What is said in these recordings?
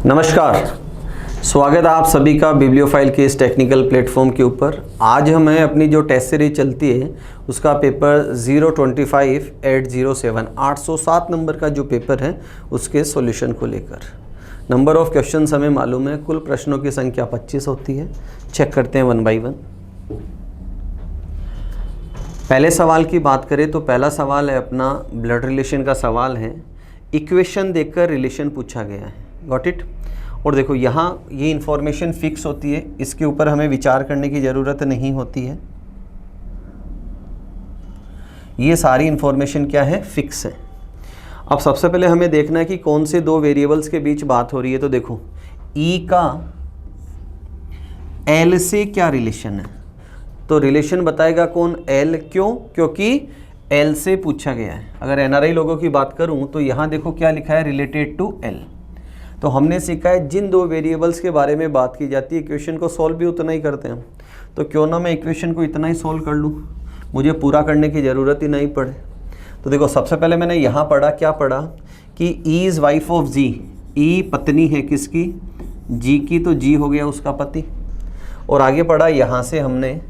नमस्कार, स्वागत है आप सभी का बिब्लियोफाइल के इस टेक्निकल प्लेटफॉर्म के ऊपर। आज हमें अपनी जो टेस्ट सीरीज चलती है उसका पेपर 025/807 807 नंबर का जो पेपर है उसके सॉल्यूशन को लेकर नंबर ऑफ क्वेश्चंस हमें मालूम है। कुल प्रश्नों की संख्या 25 होती है। चेक करते हैं वन बाय वन। पहले सवाल की बात करें तो पहला सवाल है अपना ब्लड रिलेशन का सवाल है। इक्वेशन देखकर रिलेशन पूछा गया है। Got it. और देखो यहाँ ये इंफॉर्मेशन फिक्स होती है, इसके ऊपर हमें विचार करने की ज़रूरत नहीं होती है। ये सारी इंफॉर्मेशन क्या है, फिक्स है। अब सबसे पहले हमें देखना है कि कौन से दो वेरिएबल्स के बीच बात हो रही है। तो देखो ई का एल से क्या रिलेशन है, तो रिलेशन बताएगा कौन, एल। क्यों? क्योंकि एल से पूछा गया है। अगर एनआरआई लोगों की बात करूं तो यहाँ देखो क्या लिखा है, रिलेटेड टू एल। तो हमने सीखा है जिन दो वेरिएबल्स के बारे में बात की जाती है इक्वेशन को सॉल्व भी उतना ही करते हैं। तो क्यों ना मैं इक्वेशन को इतना ही सॉल्व कर लूँ, मुझे पूरा करने की ज़रूरत ही नहीं पड़े। तो देखो सबसे पहले मैंने यहाँ पढ़ा, क्या पढ़ा कि ई इज़ वाइफ ऑफ जी। ई पत्नी है किसकी, जी की, तो जी हो गया उसका पति। और आगे पढ़ा यहाँ से हमने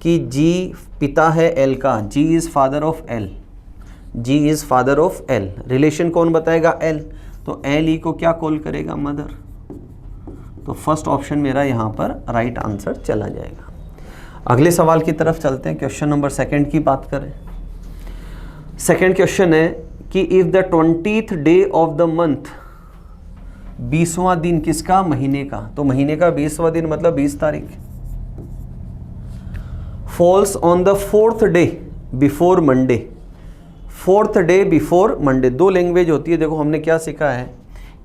कि जी पिता है एल का, G is father of L. G is father of L. Relation कौन बताएगा, एल। तो एल ई को क्या कॉल करेगा, मदर। तो फर्स्ट ऑप्शन मेरा यहाँ पर राइट आंसर चला जाएगा। अगले सवाल की तरफ चलते हैं। क्वेश्चन नंबर सेकंड की बात करें। सेकंड क्वेश्चन है कि if the 20th day of the month, 20वां दिन किसका, महीने का। तो महीने का 20वां दिन मतलब 20 तारीख। Falls on the 4th day before Monday. 4th day before Monday. दो लैंग्वेज होती है। देखो हमने क्या सीखा है,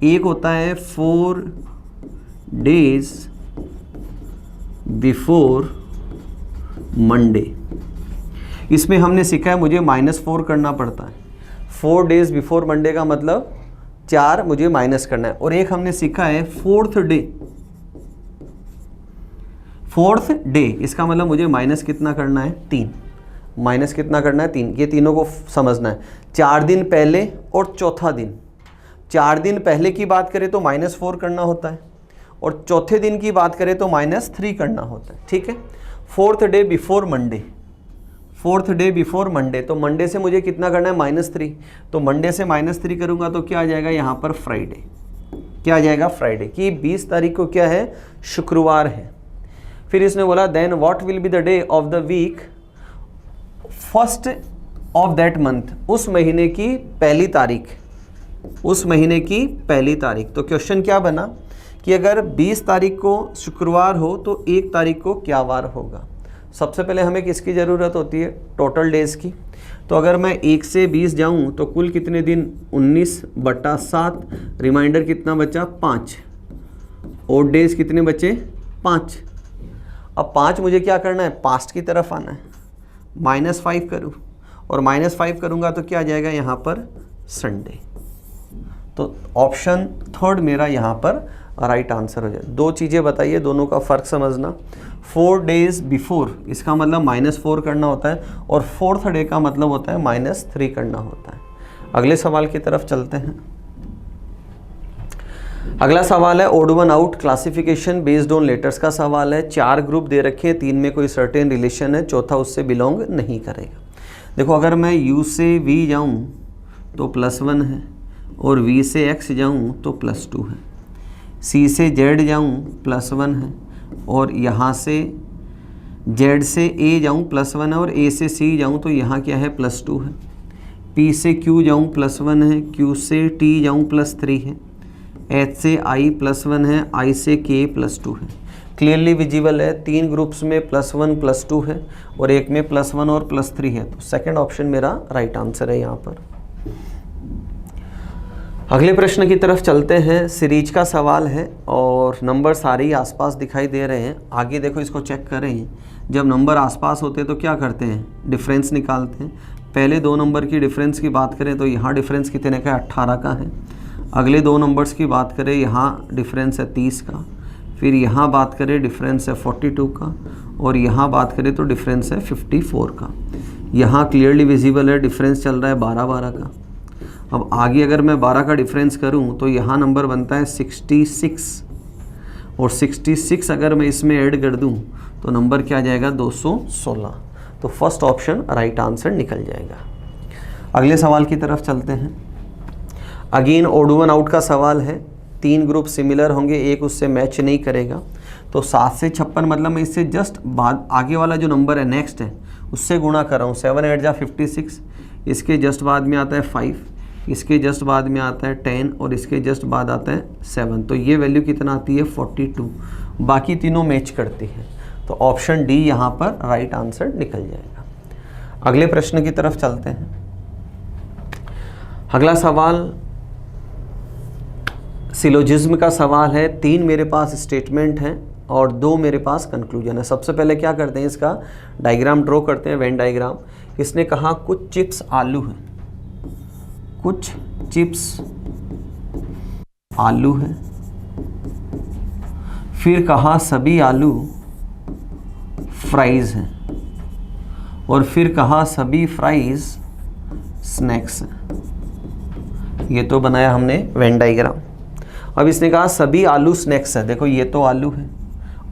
एक होता है 4 days बिफोर मंडे। इसमें हमने सीखा है मुझे -4 करना पड़ता है। 4 days बिफोर मंडे का मतलब 4 मुझे माइनस करना है। और एक हमने सीखा है 4th डे। 4th डे इसका मतलब मुझे माइनस कितना करना है, 3। माइनस कितना करना है, 3। ये तीनों को समझना है। 4 दिन पहले और चौथा दिन। 4 दिन पहले की बात करें तो -4 करना होता है, और चौथे दिन की बात करें तो -3 करना होता है। ठीक है। 4th day before Monday. 4th day before Monday, तो मंडे से मुझे कितना करना है, -3। तो मंडे से -3 करूंगा तो क्या आ जाएगा यहाँ पर, फ्राइडे। क्या आ जाएगा, फ्राइडे। कि 20 तारीख को क्या है, शुक्रवार है। फिर इसने बोला then what will be the day of the week first of that month. उस महीने की पहली तारीख। उस महीने की पहली तारीख। तो क्वेश्चन क्या बना कि अगर 20 तारीख को शुक्रवार हो तो 1 तारीख को क्या वार होगा। सबसे पहले हमें किसकी ज़रूरत होती है, टोटल डेज़ की। तो अगर मैं 1 से 20 जाऊं तो कुल कितने दिन, 19/7। रिमाइंडर कितना बचा, 5। और डेज़ कितने बचे, 5। अब 5 मुझे क्या करना है, पास्ट की तरफ आना है। -5 करूँ, और -5 करूँगा तो क्या आ जाएगा यहाँ पर, संडे। तो ऑप्शन थर्ड मेरा यहाँ पर राइट आंसर हो जाए। दो चीज़ें बताइए, दोनों का फ़र्क समझना। 4 days बिफोर इसका मतलब -4 करना होता है, और 4th डे का मतलब होता है -3 करना होता है। अगले सवाल की तरफ चलते हैं। अगला सवाल है odd one out classification based on letters का सवाल है। 4 ग्रुप दे रखे हैं, 3 में कोई सर्टेन रिलेशन है, चौथा उससे बिलोंग नहीं करेगा। देखो अगर मैं U से V जाऊं तो +1 है, और V से X जाऊं तो +2 है। C से Z जाऊं +1 है, और यहाँ से Z से A जाऊं +1 है, और A से C जाऊं तो यहाँ क्या है, +2 है। P से Q जाऊं +1 है, Q से T जाऊं +3 है। H से I +1 है, I से K +2 है। क्लियरली विजिबल है, 3 ग्रुप्स में +1 +2 है, और एक में +1 और +3 है। तो सेकंड ऑप्शन मेरा राइट आंसर है यहाँ पर। अगले प्रश्न की तरफ चलते हैं। सीरीज का सवाल है और नंबर सारे ही आसपास दिखाई दे रहे हैं। आगे देखो इसको चेक करें। जब नंबर आसपास होते हैं तो क्या करते हैं, डिफरेंस निकालते हैं। पहले 2 नंबर की डिफरेंस की बात करें तो यहाँ डिफरेंस कितने का है, 18 का है। अगले 2 नंबर्स की बात करें, यहाँ डिफरेंस है 30 का। फिर यहाँ बात करें डिफरेंस है 42 का, और यहाँ बात करें तो डिफरेंस है 54 का। यहाँ क्लियरली विजिबल है डिफरेंस चल रहा है 12-12 का। अब आगे अगर मैं 12 का डिफरेंस करूं तो यहाँ नंबर बनता है 66, और 66 अगर मैं इसमें ऐड कर दूं तो नंबर क्या आ जाएगा 216। तो फर्स्ट ऑप्शन राइट आंसर निकल जाएगा। अगले सवाल की तरफ चलते हैं। अगेन ओड वन आउट का सवाल है। 3 ग्रुप सिमिलर होंगे, एक उससे मैच नहीं करेगा। तो 7 से 56 मतलब मैं इससे जस्ट बाद आगे वाला जो नंबर है नेक्स्ट है उससे गुणा कर रहा हूँ। 7 8 जा 56, इसके जस्ट बाद में आता है 5, इसके जस्ट बाद में आता है 10 और इसके जस्ट बाद आता है 7। तो ये वैल्यू कितना आती है 42। बाकी तीनों मैच करती है, तो ऑप्शन डी यहाँ पर राइट आंसर निकल जाएगा। अगले प्रश्न की तरफ चलते हैं। अगला सवाल सिलोजिज्म का सवाल है। 3 मेरे पास स्टेटमेंट हैं और 2 मेरे पास कंक्लूजन है। सबसे पहले क्या करते हैं, इसका डायग्राम ड्रॉ करते हैं, वेन डायग्राम। इसने कहा कुछ चिप्स आलू हैं, कुछ चिप्स आलू हैं। फिर कहा सभी आलू फ्राइज हैं, और फिर कहा सभी फ्राइज स्नैक्स हैं। ये तो बनाया हमने वेन डायग्राम। अब इसने कहा सभी आलू स्नैक्स है। देखो ये तो आलू है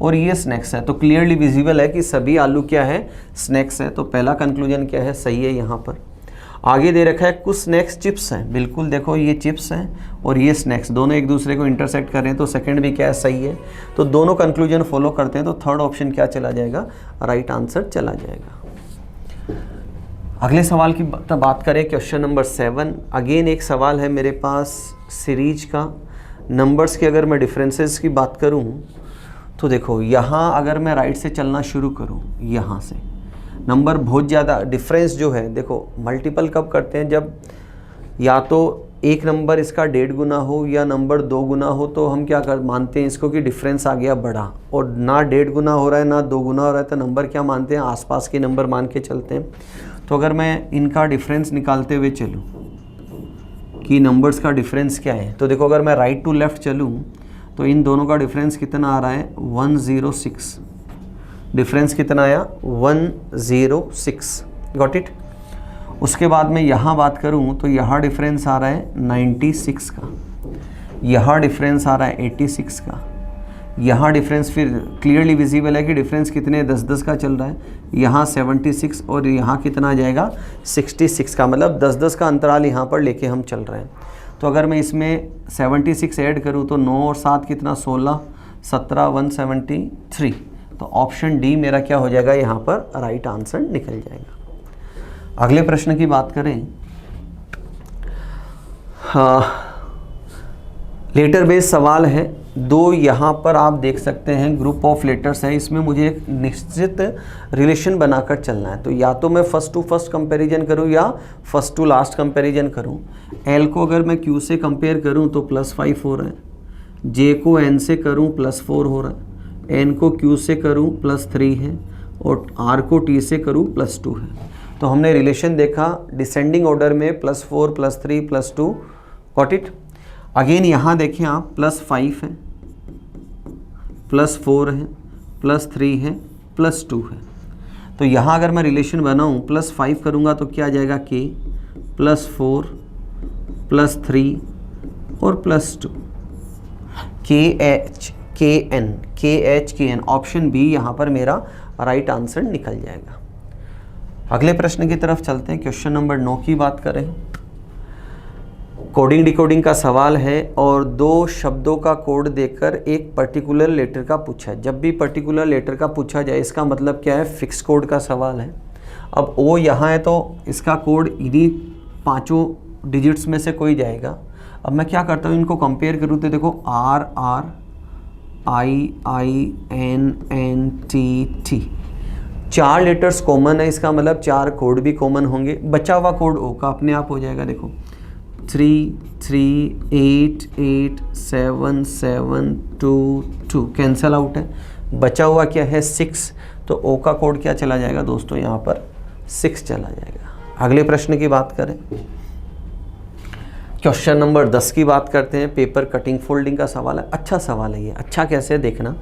और ये स्नैक्स है, तो क्लियरली विजिबल है कि सभी आलू क्या है, स्नैक्स है। तो पहला कंक्लूजन क्या है, सही है। यहाँ पर आगे दे रखा है कुछ स्नैक्स चिप्स हैं। बिल्कुल देखो ये चिप्स हैं और ये स्नैक्स, दोनों एक दूसरे को इंटरसेक्ट कर रहे हैं, तो सेकंड भी क्या है, सही है। तो दोनों कंक्लूजन फॉलो करते हैं, तो थर्ड ऑप्शन क्या चला जाएगा, राइट आंसर चला जाएगा। अगले सवाल की बात करें, क्वेश्चन नंबर 7। अगेन एक सवाल है मेरे पास सीरीज का। नंबर्स के अगर मैं डिफरेंसेस की बात करूं तो देखो यहाँ अगर मैं राइट से चलना शुरू करूं, यहाँ से नंबर बहुत ज़्यादा डिफरेंस जो है, देखो मल्टीपल कब करते हैं, जब या तो एक नंबर इसका 1.5 गुना हो या नंबर 2 गुना हो, तो हम क्या कर मानते हैं इसको कि डिफरेंस आ गया बड़ा। और ना 1.5 गुना हो रहा है ना 2 गुना हो रहा है, तो नंबर क्या मानते हैं, आसपास के नंबर मान के चलते हैं। तो अगर मैं इनका डिफरेंस निकालते हुए चलूँ कि नंबर्स का डिफरेंस क्या है, तो देखो अगर मैं राइट टू लेफ़्ट चलूँ तो इन दोनों का डिफरेंस कितना आ रहा है, 106। डिफरेंस कितना आया, 106। Got it. उसके बाद में यहाँ बात करूँ तो यहाँ डिफरेंस आ रहा है 96 का, यहाँ डिफरेंस आ रहा है 86 का, यहाँ डिफरेंस फिर क्लियरली विजिबल है कि डिफरेंस कितने 10-10 का चल रहा है, यहाँ 76 और यहाँ कितना आ जाएगा 66 का, मतलब 10-10 का अंतराल यहाँ पर लेके हम चल रहे हैं। तो अगर मैं इसमें 76 ऐड करूँ तो 9 और 7 कितना 16, 17, 173। तो ऑप्शन डी मेरा क्या हो जाएगा, यहाँ पर राइट आंसर निकल जाएगा। अगले प्रश्न की बात करें, हाँ लेटर बेस्ड सवाल है। 2 यहाँ पर आप देख सकते हैं ग्रुप ऑफ लेटर्स है, इसमें मुझे एक निश्चित रिलेशन बनाकर चलना है। तो या तो मैं फर्स्ट टू फर्स्ट कंपैरिजन करूँ या फर्स्ट टू लास्ट कंपैरिजन करूँ। एल को अगर मैं क्यू से कंपेयर करूँ तो +5 हो रहा है, जे को एन से करूँ +4 हो रहा है, एन को क्यू से करूँ +3 है, और आर को टी से करूँ +2 है। तो हमने रिलेशन देखा डिसेंडिंग ऑर्डर में +4 +3 +2। Got it. अगेन यहाँ देखें आप +5 है, +4 है, +3 है, +2 है। तो यहाँ अगर मैं रिलेशन बनाऊँ +5 करूँगा तो क्या आ जाएगा, k +4 +3 और +2, KH ऑप्शन बी यहाँ पर मेरा राइट आंसर निकल जाएगा। अगले प्रश्न की तरफ चलते हैं। क्वेश्चन नंबर 9 की बात करें, कोडिंग डिकोडिंग का सवाल है और 2 शब्दों का कोड देकर एक पर्टिकुलर लेटर का पूछा है। जब भी पर्टिकुलर लेटर का पूछा जाए इसका मतलब क्या है, फिक्स कोड का सवाल है। अब ओ यहाँ है तो इसका कोड इन्हीं 5 डिजिट्स में से कोई जाएगा। अब मैं क्या करता हूँ, इनको कंपेयर करूँ तो देखो RRIINNT 4 लेटर्स कॉमन है, इसका मतलब 4 कोड भी कॉमन होंगे। बचा हुआ कोड ओ का अपने आप हो जाएगा। देखो 3 3 8 8 7 7 2 2 कैंसल आउट है। बचा हुआ क्या है 6, तो ओ का कोड क्या चला जाएगा दोस्तों, यहाँ पर 6 चला जाएगा। अगले प्रश्न की बात करें, क्वेश्चन नंबर 10 की बात करते हैं। पेपर कटिंग फोल्डिंग का सवाल है। अच्छा सवाल है ये। अच्छा कैसे देखना,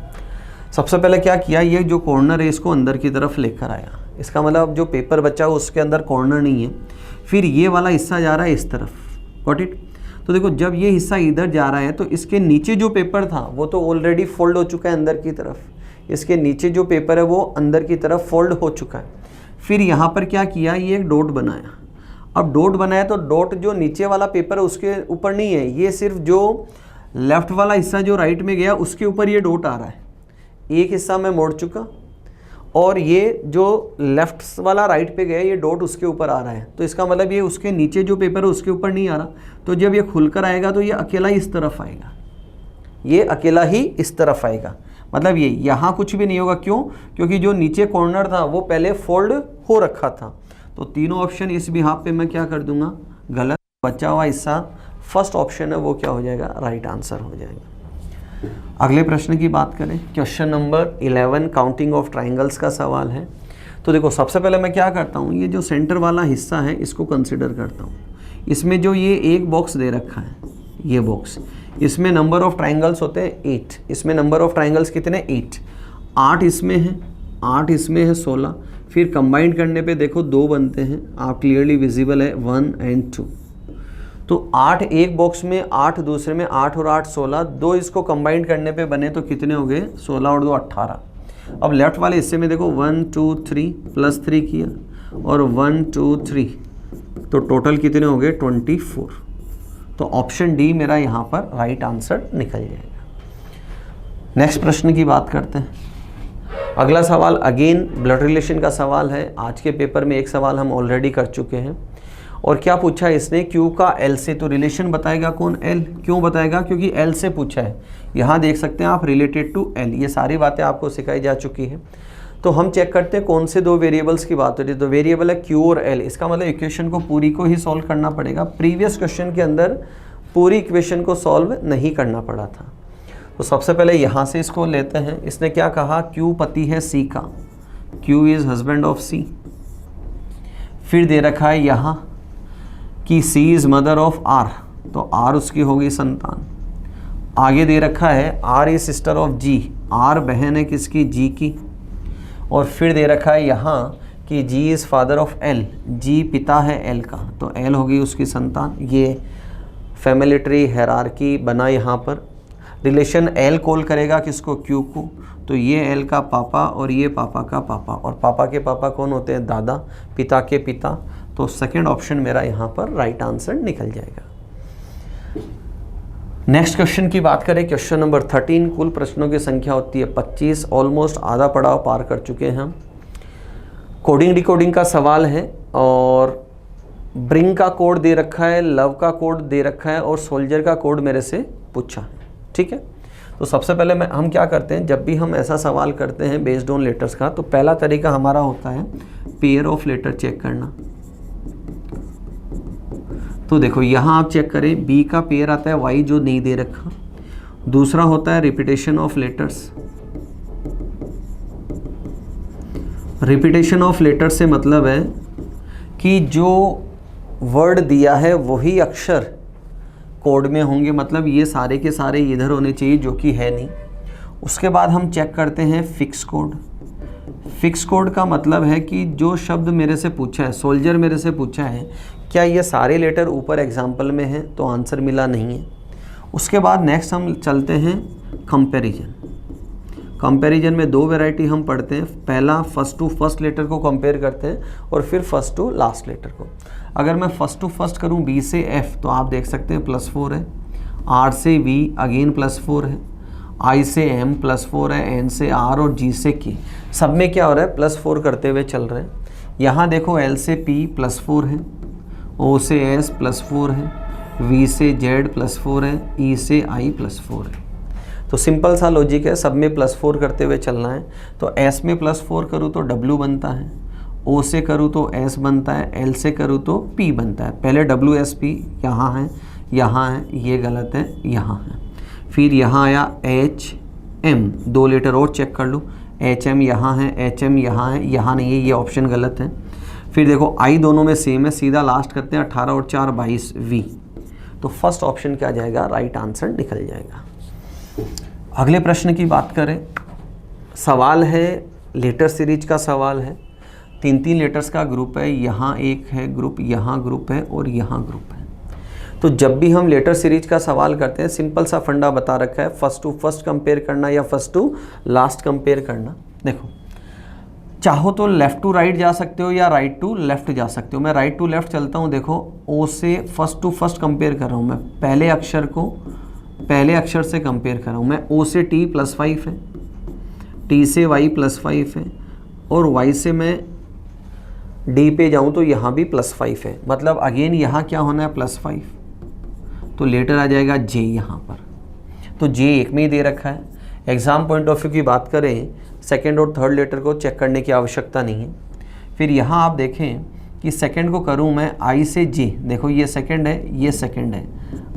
सबसे पहले क्या किया, ये जो कॉर्नर है इसको अंदर की तरफ लेकर आया। इसका मतलब जो पेपर बचा हो उसके अंदर कॉर्नर नहीं है। फिर ये वाला हिस्सा जा रहा है इस तरफ, गॉट इट। तो देखो जब ये हिस्सा इधर जा रहा है तो इसके नीचे जो पेपर था वो तो ऑलरेडी फोल्ड हो चुका है अंदर की तरफ, इसके नीचे जो पेपर है वो अंदर की तरफ फोल्ड हो चुका है। फिर यहाँ पर क्या किया, ये एक डॉट बनाया। अब डॉट बनाया तो डॉट जो नीचे वाला पेपर है उसके ऊपर नहीं है, ये सिर्फ जो लेफ्ट वाला हिस्सा जो राइट में गया उसके ऊपर ये डॉट आ रहा है। एक हिस्सा मैं मोड़ चुका और ये जो लेफ्ट वाला राइट पे गया ये डॉट उसके ऊपर आ रहा है, तो इसका मतलब ये उसके नीचे जो पेपर है उसके ऊपर नहीं आ रहा। तो जब ये खुलकर आएगा तो ये अकेला ही इस तरफ आएगा, ये अकेला ही इस तरफ आएगा। मतलब ये यहाँ कुछ भी नहीं होगा, क्यों? क्योंकि जो नीचे कॉर्नर था वो पहले फोल्ड हो रखा था। तो तीनों ऑप्शन इस बिहाफ पे मैं क्या कर दूंगा, गलत। बचा हुआ हिस्सा फर्स्ट ऑप्शन है वो क्या हो जाएगा, राइट आंसर हो जाएगा। अगले प्रश्न की बात करें, question number 11 counting of triangles का सवाल है। तो देखो सबसे पहले मैं क्या करता हूँ, ये जो सेंटर वाला हिस्सा है इसको कंसिडर करता हूँ। इसमें जो ये एक बॉक्स दे रखा है, ये बॉक्स, इसमें नंबर ऑफ ट्राइंगल्स होते हैं 8। इसमें नंबर ऑफ ट्राइंगल्स कितने, 8। 8 इसमें है, 8 इसमें है, 16। फिर कंबाइंड करने पे देखो 2 बनते हैं, आप क्लियरली विजिबल है 1 और 2। तो 8 एक बॉक्स में, 8 दूसरे में, 8 और 8 16, 2 इसको कंबाइंड करने पे बने तो कितने हो गए, 16 और 2 18। अब लेफ्ट वाले हिस्से में देखो 1 2 3 प्लस 3 किया और 1 2 3, तो टोटल कितने हो गए 24। तो ऑप्शन डी मेरा यहाँ पर राइट आंसर निकल जाएगा। नेक्स्ट प्रश्न की बात करते हैं। अगला सवाल अगेन ब्लड रिलेशन का सवाल है। आज के पेपर में एक सवाल हम ऑलरेडी कर चुके हैं। और क्या पूछा है इसने, Q का L से, तो रिलेशन बताएगा कौन, L। क्यों बताएगा, क्योंकि L से पूछा है। यहाँ देख सकते हैं आप रिलेटेड टू L, ये सारी बातें आपको सिखाई जा चुकी है। तो हम चेक करते हैं कौन से 2 वेरिएबल्स की बात हो रही है। तो वेरिएबल है Q और L, इसका मतलब इक्वेशन को पूरी को ही सॉल्व करना पड़ेगा। प्रीवियस क्वेश्चन के अंदर पूरी इक्वेशन को सॉल्व नहीं करना पड़ा था। तो सबसे पहले यहाँ से इसको लेते हैं। इसने क्या कहा, Q पति है C का, Q is husband of C। फिर दे रखा है यहाँ कि C is mother of R, तो R उसकी होगी संतान। आगे दे रखा है R is sister of G, R बहन है किसकी, G की। और फिर दे रखा है यहाँ कि G is father of L, G पिता है L का, तो L होगी उसकी संतान। ये फैमिली ट्री हायरार्की बना यहाँ पर। रिलेशन L कॉल करेगा किसको, Q को, तो ये L का पापा और ये पापा का पापा, और पापा के पापा कौन होते हैं, दादा, पिता के पिता। तो सेकंड ऑप्शन मेरा यहाँ पर राइट आंसर निकल जाएगा। नेक्स्ट क्वेश्चन की बात करें, क्वेश्चन नंबर 13। कुल प्रश्नों की संख्या होती है 25, ऑलमोस्ट आधा पड़ाव पार कर चुके हैं हम। कोडिंग डिकोडिंग का सवाल है और ब्रिंग का कोड दे रखा है, लव का कोड दे रखा है और सोल्जर का कोड मेरे से पूछा है। ठीक है, तो सबसे पहले हम क्या करते हैं, जब भी हम ऐसा सवाल करते हैं बेस्ड ऑन लेटर्स का, तो पहला तरीका हमारा होता है पेयर ऑफ लेटर चेक करना। तो देखो यहाँ आप चेक करें, बी का पेयर आता है वाई जो नहीं दे रखा। दूसरा होता है repetition of letters. Repetition of letters से मतलब है कि जो वर्ड दिया है वही अक्षर कोड में होंगे, मतलब ये सारे के सारे इधर होने चाहिए, जो कि है नहीं। उसके बाद हम चेक करते हैं फिक्स कोड। फिक्स कोड का मतलब है कि जो शब्द मेरे से पूछा है, सोल्जर मेरे से पूछा है, क्या ये सारे लेटर ऊपर एग्जाम्पल में हैं, तो आंसर मिला नहीं है। उसके बाद नेक्स्ट हम चलते हैं कंपैरिजन। कंपैरिजन में 2 वैरायटी हम पढ़ते हैं। पहला फर्स्ट टू फर्स्ट लेटर को कंपेयर करते हैं और फिर फर्स्ट टू लास्ट लेटर को। अगर मैं फर्स्ट टू फर्स्ट करूं बी से एफ, तो आप देख सकते हैं +4 है। आर से वी अगेन +4 है। आई से एम +4 है। एन से आर और जी से के, सब में क्या हो रहा है, +4 करते हुए चल रहे हैं। यहाँ देखो एल से पी +4 है, ओ से एस +4 है, वी से जेड +4 है, ई से आई +4 है। तो सिंपल सा लॉजिक है, सब में +4 करते हुए चलना है। तो एस में +4 करूँ तो डब्ल्यू बनता है, ओ से करूँ तो एस बनता है, एल से करूँ तो पी बनता है। पहले डब्ल्यू एस पी यहाँ है, यहाँ है, ये गलत है, यहाँ है। फिर यहाँ आया एच एम, 2 लेटर और चेक कर लो, एच एम यहाँ है, एच एम यहाँ है, यहाँ नहीं है, ये ऑप्शन गलत है। फिर देखो आई दोनों में सेम है, सीधा लास्ट करते हैं, 18 और 4 22 वी। तो फर्स्ट ऑप्शन क्या जाएगा, राइट आंसर निकल जाएगा। अगले प्रश्न की बात करें, सवाल है लेटर सीरीज का सवाल है। 3 लेटर्स का ग्रुप है, यहाँ एक है ग्रुप, यहाँ ग्रुप है और यहाँ ग्रुप है। तो जब भी हम लेटर सीरीज का सवाल करते हैं सिंपल सा फंडा बता रखा है, फर्स्ट टू फर्स्ट कंपेयर करना या फर्स्ट टू लास्ट कंपेयर करना। देखो चाहो तो लेफ़्ट टू राइट जा सकते हो या राइट टू लेफ़्ट जा सकते हो। मैं राइट टू लेफ़्ट चलता हूँ। देखो ओ से फर्स्ट टू फर्स्ट कंपेयर कर रहा हूँ, मैं पहले अक्षर को पहले अक्षर से कंपेयर कर रहा हूँ। मैं ओ से टी +5 है, टी से वाई +5 है और वाई से मैं डी पे जाऊँ तो यहाँ भी +5 है। मतलब अगेन यहाँ क्या होना है +5, तो लेटर आ जाएगा जे यहाँ पर। तो जे एक में ही दे रखा है। एग्ज़ाम पॉइंट ऑफ व्यू की बात करें, सेकंड और थर्ड लेटर को चेक करने की आवश्यकता नहीं है। फिर यहाँ आप देखें कि सेकंड को करूँ मैं आई से जे, देखो ये सेकंड है, ये सेकंड है,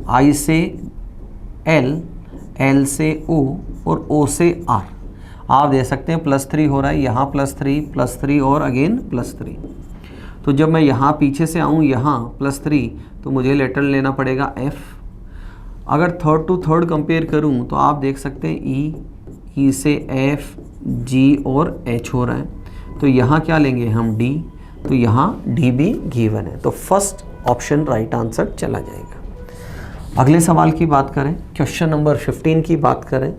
आई से एल, एल से ओ और ओ से आर। आप दे सकते हैं +3 हो रहा है, यहाँ +3 और अगेन +3। तो जब मैं यहाँ पीछे से आऊँ यहाँ +3 तो मुझे लेटर लेना पड़ेगा एफ। अगर थर्ड टू थर्ड कंपेयर करूँ तो आप देख सकते हैं ई से एफ, जी और एच हो रहा है। तो यहाँ क्या लेंगे हम डी, तो यहाँ डी भी गिवन है। तो फर्स्ट ऑप्शन राइट आंसर चला जाएगा। अगले सवाल की बात करें, क्वेश्चन नंबर 15 की बात करें।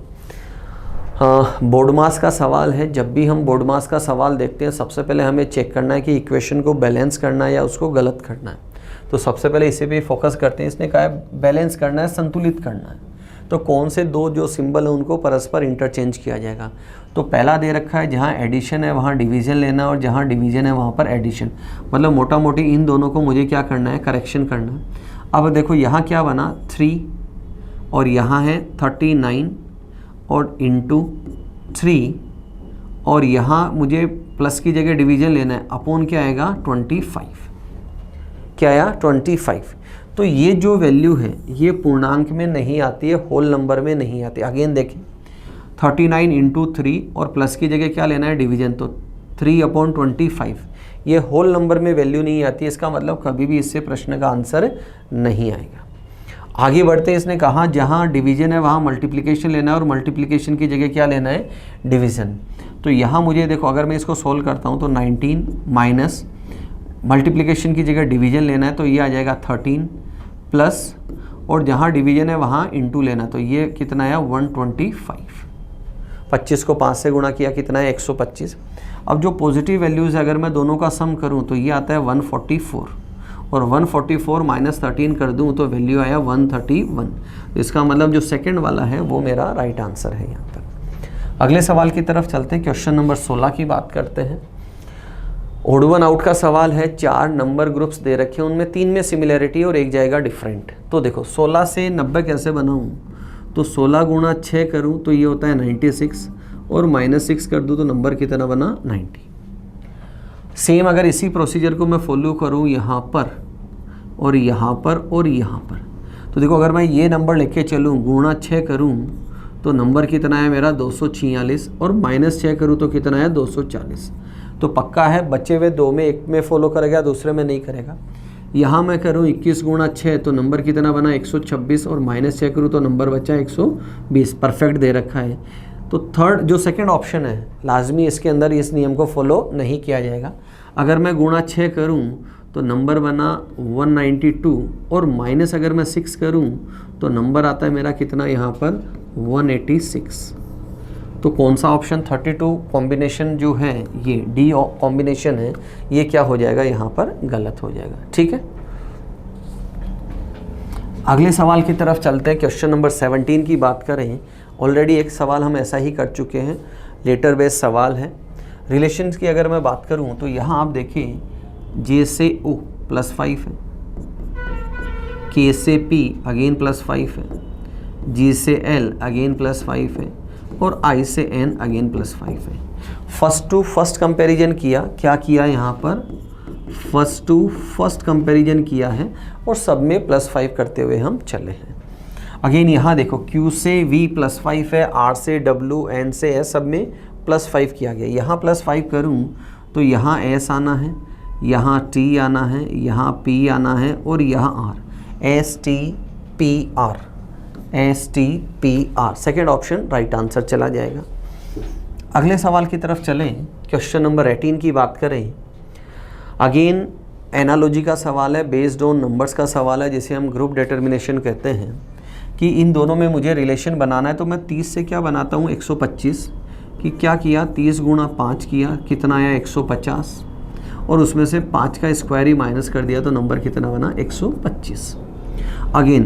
बोर्ड मास का सवाल है। जब भी हम बोर्ड मास का सवाल देखते हैं सबसे पहले हमें चेक करना है कि इक्वेशन को बैलेंस करना है या उसको गलत करना है। तो सबसे पहले इसे भी फोकस करते हैं। इसने कहा है बैलेंस करना है, संतुलित करना है। तो कौन से दो जो सिंबल है उनको परस्पर इंटरचेंज किया जाएगा। तो पहला दे रखा है जहाँ एडिशन है वहाँ डिवीज़न लेना है और जहाँ डिवीज़न है वहाँ पर एडिशन। मतलब मोटा मोटी इन दोनों को मुझे क्या करना है, करेक्शन करना है। अब देखो यहाँ क्या बना 3 और यहाँ है 39 और इंटू 3 और यहाँ मुझे प्लस की जगह डिवीज़न लेना है, अपॉन क्या आएगा 25। क्या आया 25। तो ये जो वैल्यू है ये पूर्णांक में नहीं आती है, होल नंबर में नहीं आती। अगेन देखें 39 इंटू 3 और प्लस की जगह क्या लेना है डिवीज़न, तो 3/25। ये होल नंबर में वैल्यू नहीं आती है, इसका मतलब कभी भी इससे प्रश्न का आंसर नहीं आएगा। आगे बढ़ते हैं। इसने कहा जहाँ डिवीज़न है वहाँ मल्टीप्लिकेशन लेना है और मल्टीप्लिकेशन की जगह क्या लेना है डिवीज़न। तो यहाँ मुझे देखो अगर मैं इसको सोल्व करता हूँ तो 19 माइनस मल्टीप्लिकेशन की जगह डिवीज़न लेना है तो ये आ जाएगा 13 प्लस और जहाँ डिवीज़न है वहाँ इंटू लेना, तो ये कितना है 125। 25 को 5 से गुणा किया कितना है 125। अब जो पॉजिटिव वैल्यूज़ है अगर मैं दोनों का सम करूँ तो ये आता है 144 और 144 माइनस 13 कर दूँ तो वैल्यू आया 131। इसका मतलब जो सेकंड वाला है वो मेरा राइट आंसर है यहाँ पर। अगले सवाल की तरफ चलते हैं। क्वेश्चन नंबर 16 की बात करते हैं। ओड वन आउट का सवाल है। 4 नंबर ग्रुप्स दे रखे हैं, उनमें 3 में सिमिलैरिटी और एक जाएगा डिफरेंट। तो देखो 16 से 90 कैसे बनाऊँ, तो 16 गुणा 6 करूँ तो ये होता है 96 और -6 कर दूँ तो नंबर कितना बना 90। सेम अगर इसी प्रोसीजर को मैं फॉलो करूँ यहाँ पर और यहाँ पर और यहाँ पर, तो देखो अगर मैं ये नंबर लेके चलूँ गुणा 6 करूँ तो नंबर कितना है मेरा 246 और -6 करूँ तो कितना है 240। तो पक्का है बचे हुए 2 में एक में फॉलो करेगा दूसरे में नहीं करेगा। यहाँ मैं करूँ 21 गुणा 6 तो नंबर कितना बना 126 और -6 करूँ तो नंबर बचा 120। परफेक्ट दे रखा है। तो थर्ड जो सेकंड ऑप्शन है लाजमी इसके अंदर इस नियम को फॉलो नहीं किया जाएगा। अगर मैं गुणा 6 करूँ तो नंबर बना 192 और माइनस अगर मैं 6 करूँ तो नंबर आता है मेरा कितना यहाँ पर 186। तो कौन सा ऑप्शन 32 कॉम्बिनेशन जो है ये डी कॉम्बिनेशन है ये क्या हो जाएगा यहाँ पर गलत हो जाएगा। ठीक है, अगले सवाल की तरफ चलते हैं। क्वेश्चन नंबर 17 की बात करें। ऑलरेडी एक सवाल हम ऐसा ही कर चुके हैं, लेटर बेस्ड सवाल है। रिलेशंस की अगर मैं बात करूं तो यहाँ आप देखिए जे से ओ +5 है, के से पी अगेन +5 है, जी से एल अगेन +5 है और आई से एन अगेन +5 है। फर्स्ट टू फर्स्ट कंपैरिजन किया, क्या किया यहाँ पर फर्स्ट टू फर्स्ट कंपैरिजन किया है और सब में +5 करते हुए हम चले हैं। अगेन यहाँ देखो Q से V +5 है, R से W, N से S सब में +5 किया गया। यहाँ +5 करूँ तो यहाँ S आना है, यहाँ T आना है, यहाँ P आना है और यहाँ R, STPR, STPR। Second option right answer चला जाएगा। अगले सवाल की तरफ चलें। क्वेश्चन नंबर 18 की बात करें। अगेन एनालॉजी का सवाल है, बेस्ड ऑन नंबर्स का सवाल है, जिसे हम ग्रुप डिटर्मिनेशन कहते हैं कि इन दोनों में मुझे रिलेशन बनाना है। तो मैं 30 से क्या बनाता हूँ 125 कि क्या किया 30 गुणा 5 किया, कितना आया 150, और उसमें से 5 का स्क्वायर ही माइनस कर दिया तो नंबर कितना बना 125। अगेन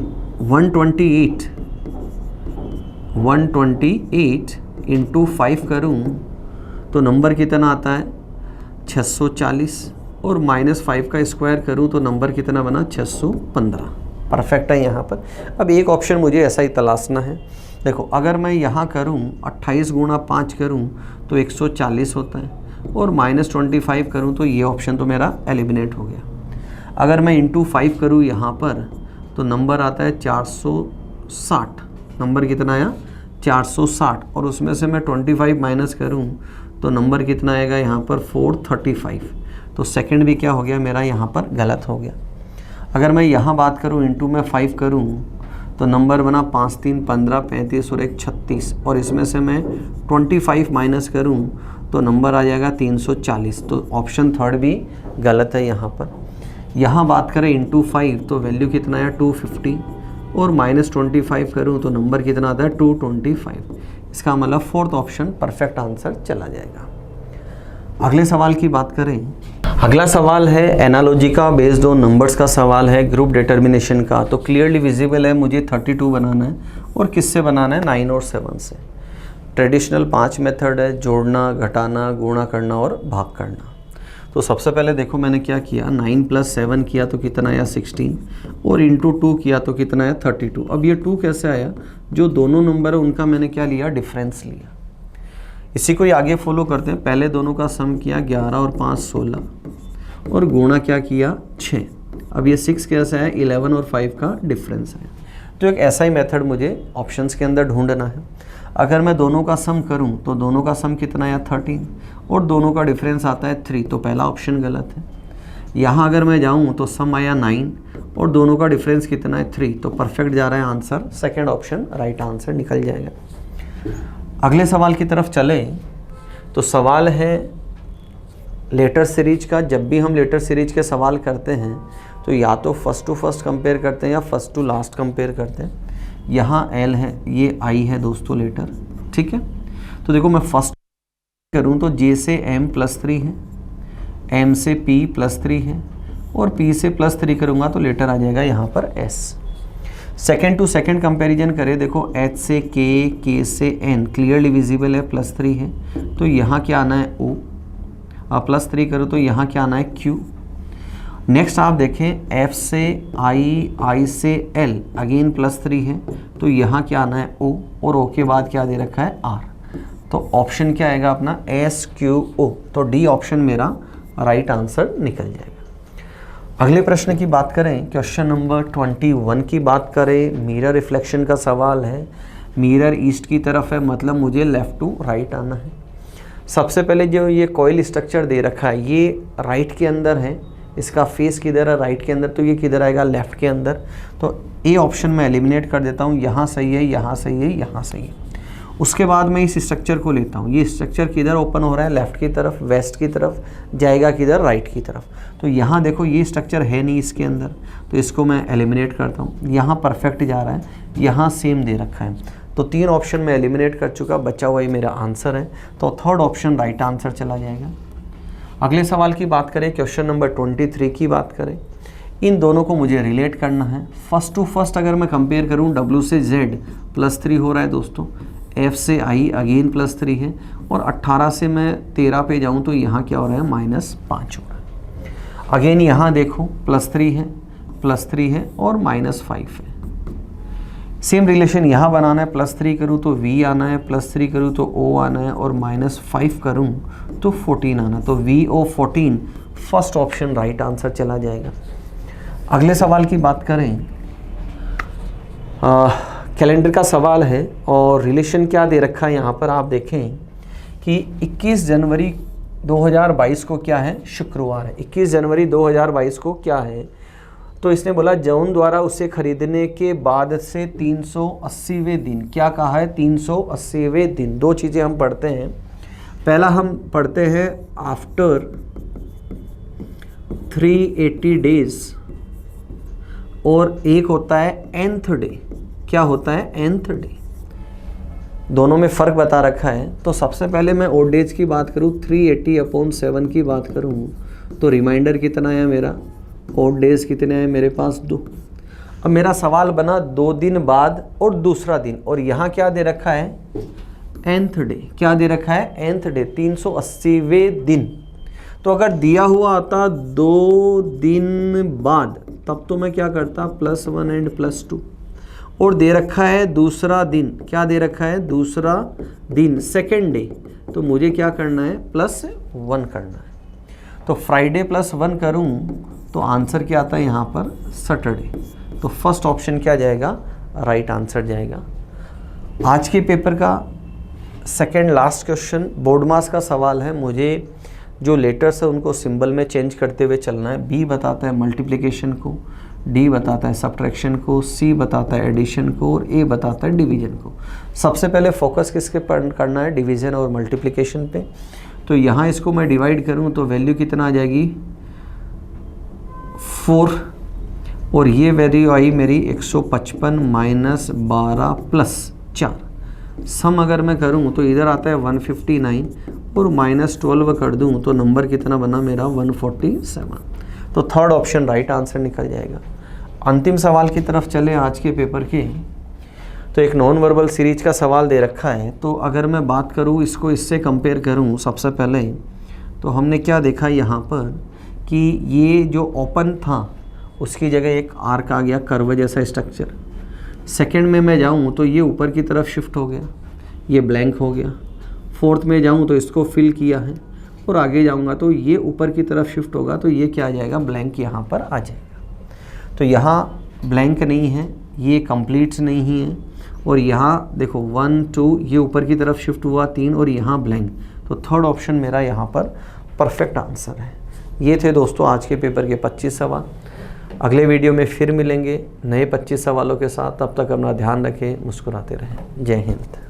128 इंटू 5 करूँ तो नंबर कितना आता है 640, और -5 का स्क्वायर करूँ तो नंबर कितना बना 615। परफेक्ट है यहाँ पर। अब एक ऑप्शन मुझे ऐसा ही तलाशना है। देखो अगर मैं यहाँ करूँ 28 गुणा 5 करूँ तो 140 होता है, और -25 करूँ तो ये ऑप्शन तो मेरा एलिमिनेट हो गया। अगर मैं इंटू 5 करूँ यहाँ पर तो नंबर आता है 460। नंबर कितना आया 460, और उसमें से मैं 25 माइनस करूँ तो नंबर कितना आएगा यहाँ पर 435। तो सेकंड भी क्या हो गया मेरा यहाँ पर गलत हो गया। अगर मैं यहाँ बात करूँ इंटू में 5 करूँ तो नंबर बना 5 3 15 35 और 1 36, और इसमें से मैं 25 माइनस करूँ तो नंबर आ जाएगा 340। तो ऑप्शन थर्ड भी गलत है यहाँ पर। यहाँ बात करें इंटू 5 तो वैल्यू कितना है 250, और -25 करूँ तो नंबर कितना आता है 225। इसका मतलब फोर्थ ऑप्शन परफेक्ट आंसर चला जाएगा। अगले सवाल की बात करें। अगला सवाल है एनालॉजी का, बेस्ड ऑन नंबर्स का सवाल है, ग्रुप डिटर्मिनेशन का। तो क्लियरली विजिबल है मुझे 32 बनाना है, और किससे बनाना है 9 और 7 से। ट्रेडिशनल 5 मेथड है, जोड़ना, घटाना, गुणा करना और भाग करना। तो सबसे पहले देखो मैंने क्या किया, 9 + 7 किया तो कितना आया 16, और इंटू 2 किया तो कितना आया 32। अब ये 2 कैसे आया, जो दोनों नंबर है उनका मैंने क्या लिया डिफरेंस लिया। इसी को ही आगे फॉलो करते हैं। पहले दोनों का सम किया 11 और 5 16, और गुणा क्या किया 6। अब ये 6 कैसा है 11 और 5 का डिफरेंस है। तो एक ऐसा ही मेथड मुझे ऑप्शंस के अंदर ढूंढना है। अगर मैं दोनों का सम करूं तो दोनों का सम कितना आया 13, और दोनों का डिफरेंस आता है 3, तो पहला ऑप्शन गलत है। यहाँ अगर मैं जाऊँ तो सम आया 9, और दोनों का डिफरेंस कितना है 3, तो परफेक्ट जा रहा है answer. Second option right answer निकल जाएगा। अगले सवाल की तरफ चले तो सवाल है लेटर सीरीज का। जब भी हम लेटर सीरीज के सवाल करते हैं तो या तो फर्स्ट टू फर्स्ट कंपेयर करते हैं या फर्स्ट टू लास्ट कंपेयर करते हैं। यहाँ एल है, ये आई है दोस्तों लेटर, ठीक है। तो देखो मैं फर्स्ट करूँ तो जे से एम +3 है, एम से पी +3 है, और पी से +3 करूँगा तो लेटर आ जाएगा यहाँ पर S. Second to second comparison करें, देखो एच से के, के से एन क्लियरली विजिबल है +3 है, तो यहाँ क्या आना है ओ। +3 करो तो यहाँ क्या आना है क्यू। नेक्स्ट आप देखें एफ से आई, आई से एल अगेन +3 है, तो यहाँ क्या आना है ओ, और ओ के बाद क्या दे रखा है आर। तो ऑप्शन क्या आएगा अपना एस क्यू ओ। तो डी ऑप्शन मेरा राइट आंसर निकल जाएगा। अगले प्रश्न की बात करें, क्वेश्चन नंबर 21 की बात करें। मिरर रिफ्लेक्शन का सवाल है। मिरर ईस्ट की तरफ है, मतलब मुझे लेफ़्ट टू राइट आना है। सबसे पहले जो ये कॉइल स्ट्रक्चर दे रखा है ये राइट के अंदर है, इसका फेस किधर है राइट के अंदर, तो ये किधर आएगा लेफ़्ट के अंदर। तो ए ऑप्शन मैं एलिमिनेट कर देता हूँ, यहाँ सही है, यहाँ सही है, यहाँ सही है। उसके बाद मैं इस स्ट्रक्चर को लेता हूँ। ये स्ट्रक्चर किधर ओपन हो रहा है लेफ़्ट की तरफ, वेस्ट की तरफ, जाएगा किधर राइट की तरफ। तो यहाँ देखो ये स्ट्रक्चर है नहीं इसके अंदर, तो इसको मैं एलिमिनेट करता हूँ। यहाँ परफेक्ट जा रहा है, यहाँ सेम दे रखा है, तो 3 ऑप्शन मैं एलिमिनेट कर चुका, बचा हुआ ही मेरा आंसर है। तो थर्ड ऑप्शन राइट आंसर चला जाएगा। अगले सवाल की बात करें, क्वेश्चन नंबर 23 की बात करें। इन दोनों को मुझे रिलेट करना है। फर्स्ट टू फर्स्ट अगर मैं कंपेयर करूँ, W से Z +3 हो रहा है दोस्तों, F से I अगेन +3 है, और 18 से मैं 13 पे जाऊँ तो यहाँ क्या हो रहा है -5 हो रहा है। अगेन यहाँ देखो +3 है और -5 है। सेम रिलेशन यहाँ बनाना है, +3 करूँ तो V आना है, +3 करूँ तो O आना है, और -5 करूँ तो 14 आना। तो VO 14 first option right answer चला जाएगा। अगले सवाल की बात करें, कैलेंडर का सवाल है, और रिलेशन क्या दे रखा है यहाँ पर आप देखें कि 21 जनवरी 2022 को क्या है शुक्रवार है। 21 जनवरी 2022 को क्या है, तो इसने बोला जॉन द्वारा उसे खरीदने के बाद से 380वें दिन, क्या कहा है 380वें दिन। दो चीज़ें हम पढ़ते हैं, पहला हम पढ़ते हैं आफ्टर 380 डेज और एक होता है nth डे। क्या होता है? nth day. दोनों में फ़र्क बता रखा है। तो सबसे पहले मैं ओड डेज की बात करूँ, 380/7 की बात करूँ तो रिमाइंडर कितना है मेरा? ओड डेज कितने हैं मेरे पास? 2। अब मेरा सवाल बना 2 दिन बाद और दूसरा दिन, और यहाँ क्या दे रखा है? nth day. क्या दे रखा है? nth डे, 380वें दिन। तो अगर दिया हुआ आता 2 दिन बाद, तब तो मैं क्या करता? +1 एंड +2। और दे रखा है दूसरा दिन। क्या दे रखा है? दूसरा दिन, सेकेंड डे। तो मुझे क्या करना है? +1 करना है। तो फ्राइडे +1 करूं तो आंसर क्या आता है यहाँ पर? सैटरडे। तो फर्स्ट ऑप्शन क्या जाएगा? राइट आंसर जाएगा। आज के पेपर का सेकेंड लास्ट क्वेश्चन बोर्ड मास का सवाल है। मुझे जो लेटर्स है उनको सिंबल में चेंज करते हुए चलना है। बी बताता है मल्टीप्लिकेशन को, डी बताता है सब्ट्रैक्शन को, सी बताता है एडिशन को, और ए बताता है डिवीजन को। सबसे पहले फोकस किसके पर करना है? डिवीजन और मल्टीप्लिकेशन पे। तो यहाँ इसको मैं डिवाइड करूँ तो वैल्यू कितना आ जाएगी? 4, और ये वैल्यू आई मेरी 155 - 12 + 4। सम अगर मैं करूँ तो इधर आता है 159, और -12 कर दूँ तो नंबर कितना बना मेरा? 147। तो थर्ड ऑप्शन राइट आंसर निकल जाएगा। अंतिम सवाल की तरफ चले आज के पेपर के। तो एक नॉन वर्बल सीरीज का सवाल दे रखा है। तो अगर मैं बात करूँ इसको इससे कंपेयर करूँ, सबसे पहले तो हमने क्या देखा यहाँ पर कि ये जो ओपन था उसकी जगह एक आर्क आ गया, कर्व जैसा स्ट्रक्चर। सेकंड में मैं जाऊँ तो ये ऊपर की तरफ शिफ्ट हो गया, ये ब्लैंक हो गया। फोर्थ में जाऊँ तो इसको फिल किया है, और आगे जाऊँगा तो ये ऊपर की तरफ शिफ्ट होगा, तो ये क्या आ जाएगा? ब्लैंक यहाँ पर आ जाएगा। तो यहाँ ब्लैंक नहीं है, ये कंप्लीट नहीं है, और यहाँ देखो 1 2 ये ऊपर की तरफ शिफ्ट हुआ 3, और यहाँ ब्लैंक। तो थर्ड ऑप्शन मेरा यहाँ पर परफेक्ट आंसर है। ये थे दोस्तों आज के पेपर के 25 सवाल। अगले वीडियो में फिर मिलेंगे नए 25 सवालों के साथ। तब तक अपना ध्यान रखें, मुस्कुराते रहें। जय हिंद।